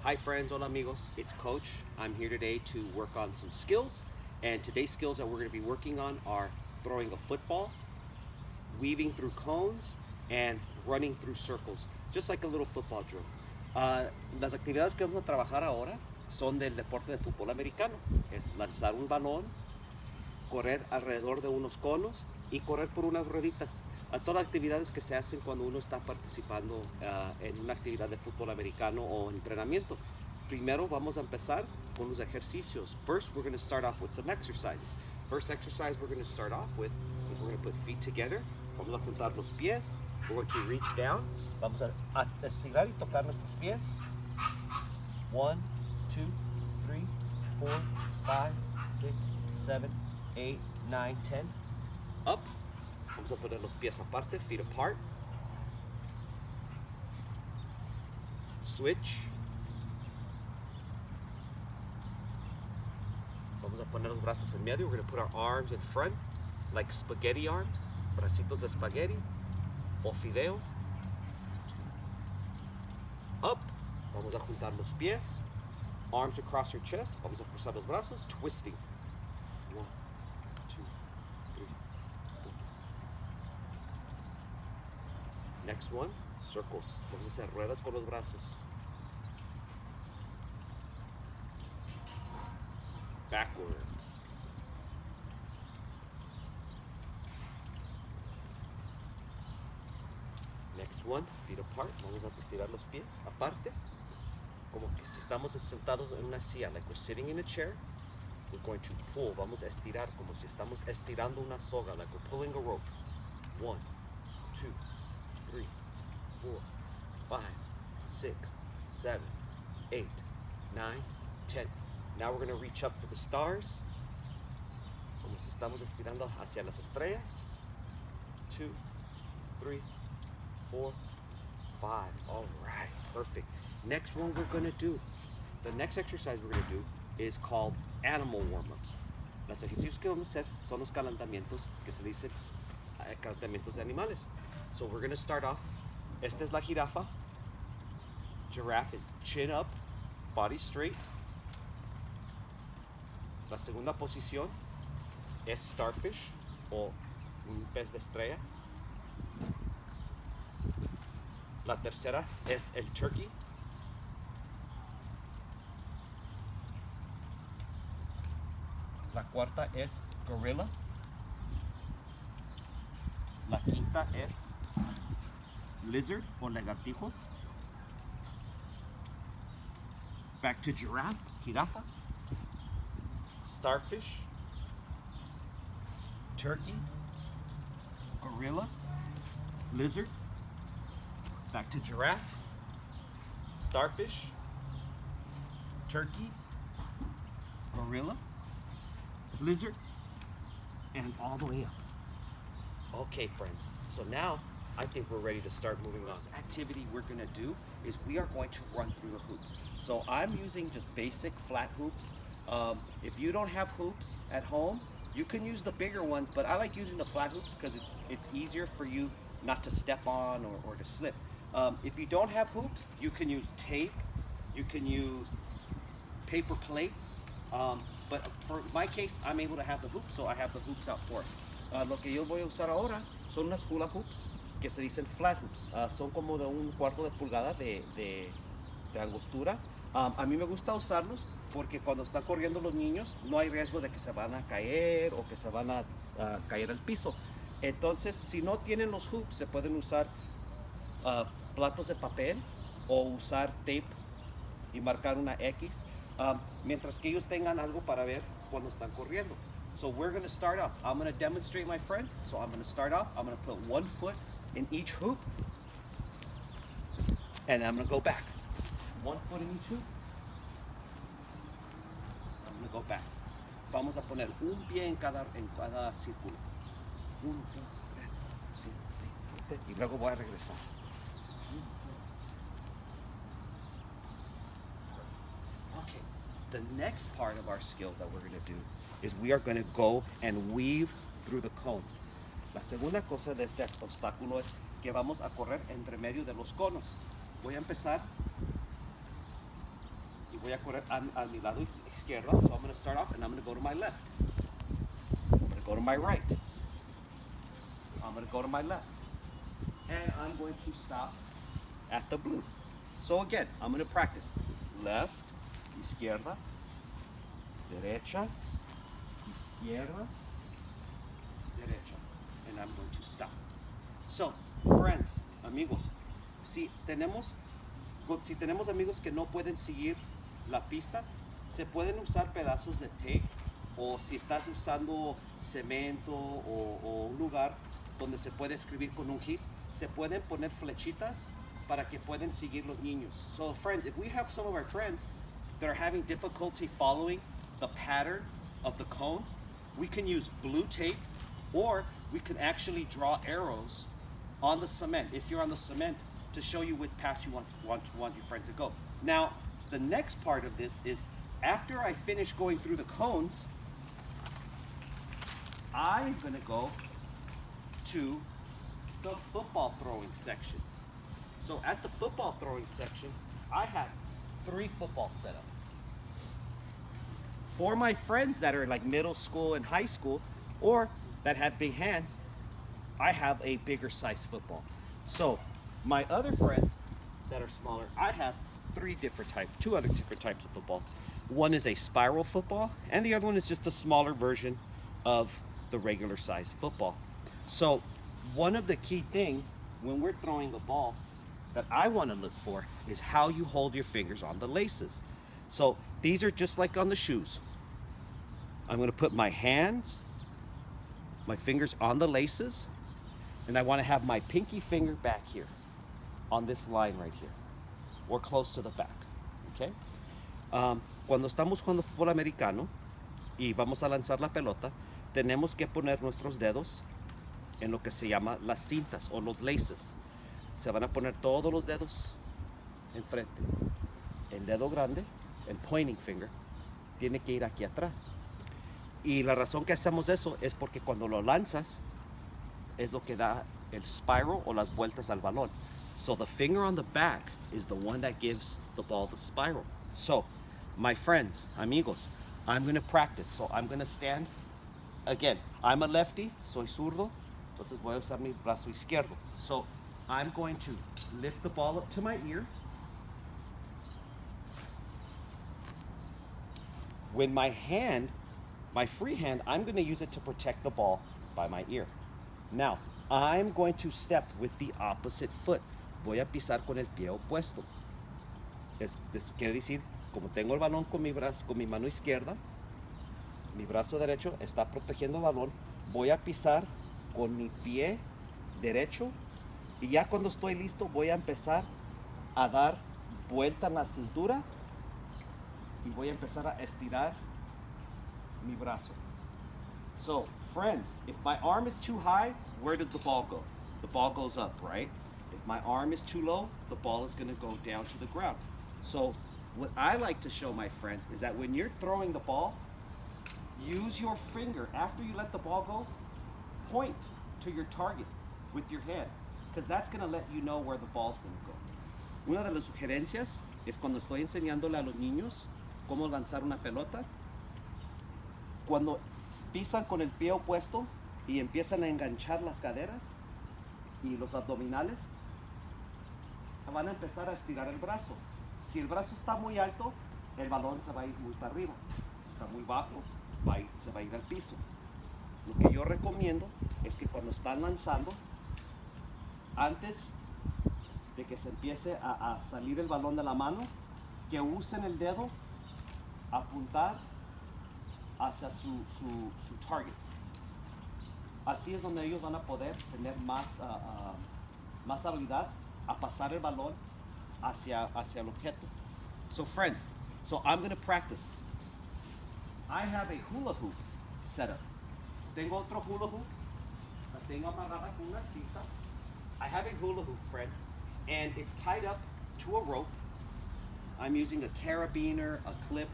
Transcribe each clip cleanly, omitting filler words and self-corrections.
Hi friends, hola amigos, it's Coach. I'm here today to work on some skills, and today's skills that we're going to be working on are throwing a football, weaving through cones, and running through circles, just like a little football drill. Las actividades que vamos a trabajar ahora son del deporte de fútbol americano. Es lanzar un balón, correr alrededor de unos conos y correr por unas rueditas. Todas las actividades que se hacen cuando uno está participando en una actividad de fútbol americano o entrenamiento. Primero vamos a empezar con los ejercicios. First, we're going to start off with some exercises. First exercise we're going to start off with is we're going to put feet together. Vamos a juntar los pies. We're going to reach down. Vamos a estirar y tocar nuestros pies. 1, 2, 3, 4, 5, 6, 7, 8, 9, 10. Up. Vamos a poner los pies aparte, feet apart. Switch. Vamos a poner los brazos en medio. We're going to put our arms in front, like spaghetti arms, bracitos de spaghetti o fideo. Up. Vamos a juntar los pies. Arms across your chest. Vamos a cruzar los brazos, twisting. 1, 2, 3, 4. Next one, circles. Vamos a hacer ruedas con los brazos. Backwards. Next one, feet apart. Vamos a estirar los pies aparte. Como que si estamos sentados en una silla, like we're sitting in a chair, we're going to pull. Vamos a estirar como si estamos estirando una soga, like we're pulling a rope. 1, 2, 3, 4, 5, 6, 7, 8, 9, 10. Now we're going to reach up for the stars. Como si estamos estirando hacia las estrellas. 2, 3, 4, 5. All right, perfect. Next one we're going to do, the next exercise we're going to do is called animal warm-ups. Los ejercicios que vamos a hacer son los calentamientos que se dicen calentamientos de animales. So we're going to start off. Esta es la jirafa. Giraffe is chin up, body straight. La segunda posición es starfish o un pez de estrella. La tercera es el turkey. La cuarta es gorilla. La quinta es lizard o lagartijo. Back to giraffe, jirafa. Starfish. Turkey. Gorilla. Lizard. Back to giraffe. Starfish. Turkey. Gorilla. Lizard. And all the way up. Okay, friends. So now I think we're ready to start moving on. The activity we're going to do is we are going to run through the hoops. So I'm using just basic flat hoops. If you don't have hoops at home, you can use the bigger ones, but I like using the flat hoops because it's easier for you not to step on or to slip. If you don't have hoops, you can use tape, you can use paper plates, but for my case, I'm able to have the hoops, so I have the hoops out for us. Lo que yo voy a usar ahora son unas hula hoops que se dicen flat hoops. Son como de un cuarto de pulgada de angostura. A mí me gusta usarlos porque cuando están corriendo los niños no hay riesgo de que se van a caer o que se van a caer al piso. Entonces, si no tienen los hoops, se pueden usar platos de papel o usar tape y marcar una X, mientras que ellos tengan algo para ver cuando están corriendo. So we're going to start off. I'm going to demonstrate, my friends. So I'm going to start off. I'm going to put one foot in each hoop, and I'm going to go back. One foot in each hoop. I'm going to go back. Vamos a poner un pie en cada círculo. 1, 2, 3, 4, 5, 6, 7. Y luego voy a regresar. Okay. The next part of our skill that we're going to do is we are going to go and weave through the cones. La segunda cosa de este obstáculo es que vamos a correr entre medio de los conos. Voy a empezar Voy a correr a mi lado izquierda. So I'm going to start off and I'm going to go to my left. I'm going to go to my right. I'm going to go to my left. And I'm going to stop at the blue. So again, I'm going to practice. Left, izquierda, derecha, izquierda, derecha. And I'm going to stop. So, friends, amigos, si tenemos amigos que no pueden seguir la pista, se pueden usar pedazos de tape, o si estás usando cemento o un lugar donde se puede escribir con un gis, se pueden poner flechitas para que puedan seguir los niños. So friends, if we have some of our friends that are having difficulty following the pattern of the cones, we can use blue tape, or we can actually draw arrows on the cement, if you're on the cement, to show you which path you want your friends to go. Now, the next part of this is, after I finish going through the cones, I'm gonna go to the football throwing section. So at the football throwing section, I have 3 footballs set up. For my friends that are like middle school and high school, or that have big hands, I have a bigger size football. So my other friends that are smaller, I have 2 other different types of footballs. One is a spiral football, and the other one is just a smaller version of the regular size football. So one of the key things when we're throwing a ball that I want to look for is how you hold your fingers on the laces. So these are just like on the shoes. I'm going to put my fingers on the laces, and I want to have my pinky finger back here on this line right here, or close to the back. Okay? Cuando estamos jugando fútbol americano y vamos a lanzar la pelota, tenemos que poner nuestros dedos en lo que se llama las cintas o los laces. Se van a poner todos los dedos enfrente. El dedo grande, el pointing finger, tiene que ir aquí atrás. Y la razón que hacemos eso es porque cuando lo lanzas es lo que da el spiral o las vueltas al balón. So the finger on the back is the one that gives the ball the spiral. So, my friends, amigos, I'm going to practice. So I'm going to stand. Again, I'm a lefty, soy zurdo, entonces voy a usar mi brazo izquierdo. So I'm going to lift the ball up to my ear. When my free hand, I'm going to use it to protect the ball by my ear. Now, I'm going to step with the opposite foot. Voy a pisar con el pie opuesto. Eso quiere decir, como tengo el balón con mi mano izquierda, mi brazo derecho está protegiendo el balón, voy a pisar con mi pie derecho, y ya cuando estoy listo voy a empezar a dar vuelta en la cintura y voy a empezar a estirar mi brazo. So, friends, if my arm is too high, where does the ball go? The ball goes up, right? If my arm is too low, the ball is going to go down to the ground. So, what I like to show my friends is that when you're throwing the ball, use your finger after you let the ball go, point to your target with your hand, because that's going to let you know where the ball's going to go. Una de las sugerencias es cuando estoy enseñándole a los niños cómo lanzar una pelota, cuando pisan con el pie opuesto y empiezan a enganchar las caderas y los abdominales, van a empezar a estirar el brazo. Si el brazo está muy alto, el balón se va a ir muy para arriba. Si está muy bajo, se va a ir al piso. Lo que yo recomiendo es que cuando están lanzando, antes de que se empiece a salir el balón de la mano, que usen el dedo a apuntar hacia su target. Así es donde ellos van a poder tener más habilidad a pasar el balón hacia el objeto. So friends, I'm going to practice. I have a hula hoop set up. Tengo otro hula hoop. La tengo amarrada con una cinta. I have a hula hoop, friends, and it's tied up to a rope. I'm using a carabiner, a clip.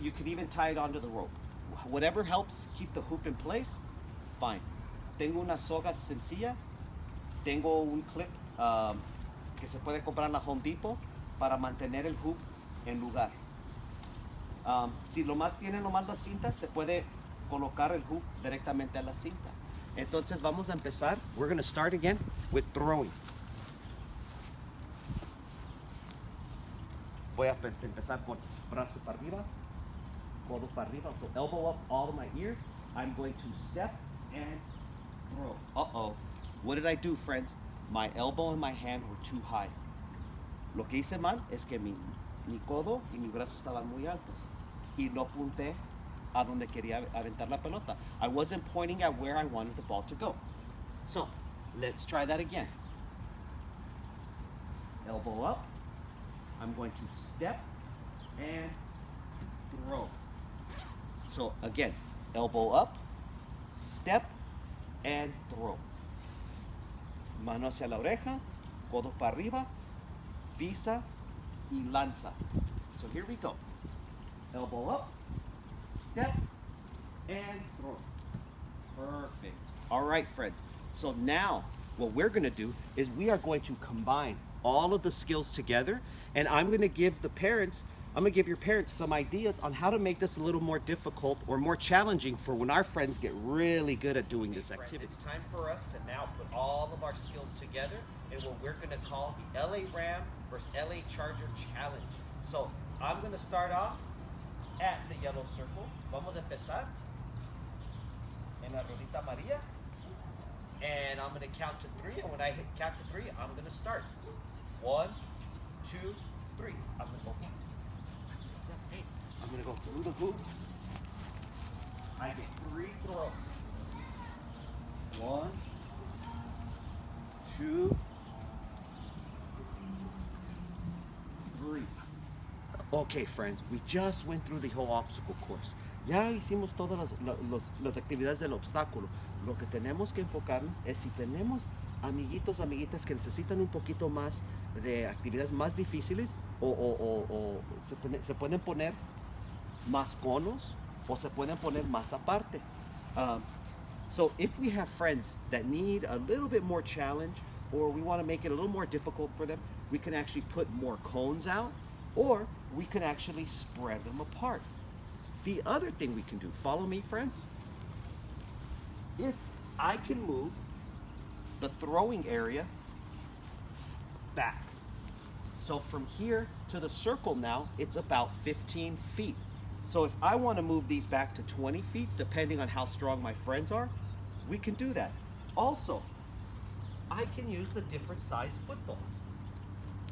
You can even tie it onto the rope. Whatever helps keep the hoop in place, fine. Tengo una soga sencilla. Tengo un clip que se puede comprar en la Home Depot para mantener el hoop en lugar. Si tienen nomás la cinta, se puede colocar el hoop directamente a la cinta. Entonces vamos a empezar. We're going to start again with throwing. Voy a empezar con brazo para arriba, codo para arriba. So elbow up all to my ear. I'm going to step and throw. Uh-oh. What did I do, friends? My elbow and my hand were too high. Lo que hice mal es que mi codo y mi brazo estaban muy altos. Y no apunté a donde quería aventar la pelota. I wasn't pointing at where I wanted the ball to go. So, let's try that again. Elbow up. I'm going to step and throw. So, again, elbow up, step, and throw. Mano hacia la oreja, codo para arriba, pisa y lanza. So here we go. Elbow up, step, and throw. Perfect. All right, friends. So now what we're going to do is we are going to combine all of the skills together, and I'm going to give your parents some ideas on how to make this a little more difficult or more challenging for when our friends get really good at doing this activity. It's time for us to now put all of our skills together in what we're going to call the LA Ram versus LA Charger Challenge. So I'm going to start off at the yellow circle. Vamos a empezar en la rodita amarilla. And I'm going to count to 3. And when I count to 3, I'm going to start. 1, 2, 3. I'm going to go. Hey, I'm going to go through the hoops. I get 3 throws. 1, 2, 3. Okay, friends, we just went through the whole obstacle course. Ya hicimos todas las actividades del obstáculo. Lo que tenemos que enfocarnos es si tenemos amiguitos o amiguitas que necesitan un poquito más de actividades más difíciles o se pueden poner más conos o se pueden poner más aparte. So if we have friends that need a little bit more challenge or we want to make it a little more difficult for them, we can actually put more cones out or we can actually spread them apart. The other thing we can do, follow me, friends, is I can move the throwing area back. So from here to the circle now, it's about 15 feet. So if I want to move these back to 20 feet, depending on how strong my friends are, we can do that. Also, I can use the different size footballs.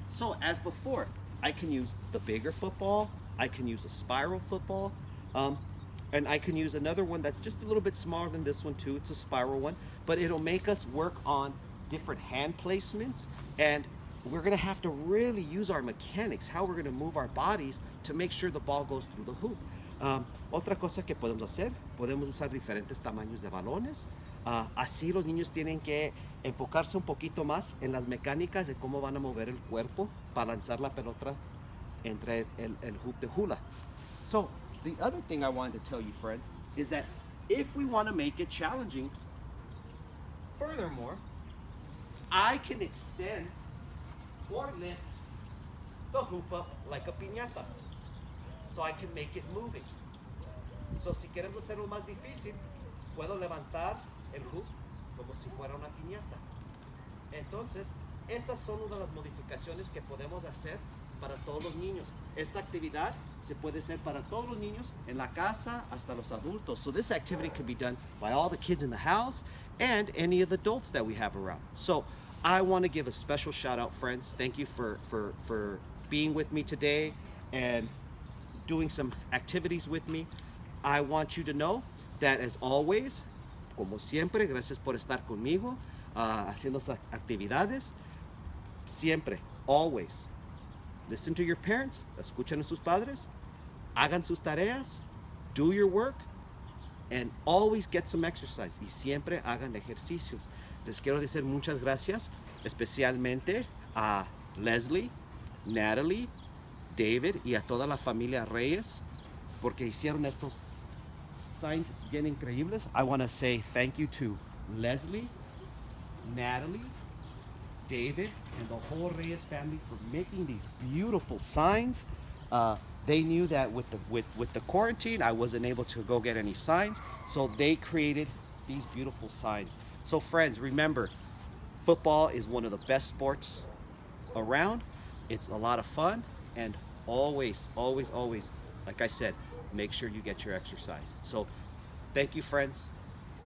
So as before, I can use the bigger football, I can use a spiral football, and I can use another one that's just a little bit smaller than this one too. It's a spiral one, but it'll make us work on different hand placements, and we're gonna have to really use our mechanics, how we're gonna move our bodies to make sure the ball goes through the hoop. Otra cosa que podemos hacer, podemos usar diferentes tamaños de balones. Así los niños tienen que enfocarse un poquito más en las mecánicas de cómo van a mover el cuerpo para lanzar la pelota entre el hoop de hula. So, the other thing I wanted to tell you, friends, is that if we want to make it challenging, furthermore, I can extend or lift the hoop up like a piñata. So I can make it moving. So si queremos hacerlo más difícil, puedo levantar el hoop como si fuera una piñata. Entonces, esas son una de las modificaciones que podemos hacer para todos los niños. Esta actividad se puede hacer para todos los niños en la casa hasta los adultos. So this activity can be done by all the kids in the house and any of the adults that we have around. So I want to give a special shout out, friends. Thank you for being with me today and doing some activities with me. I want you to know that as always, como siempre, gracias por estar conmigo, haciendo esas actividades. Siempre, always. Listen to your parents, escuchen a sus padres, hagan sus tareas, do your work, and always get some exercise. Y siempre hagan ejercicios. Les quiero decir muchas gracias, especialmente a Leslie, Natalie, David y a toda la familia Reyes, porque hicieron estos signs bien increíbles. I want to say thank you to Leslie, Natalie, David, and the whole Reyes family for making these beautiful signs. They knew that with the quarantine, I wasn't able to go get any signs, so they created these beautiful signs. So friends, remember, football is one of the best sports around. It's a lot of fun, and always, always, always, like I said, make sure you get your exercise. So thank you, friends.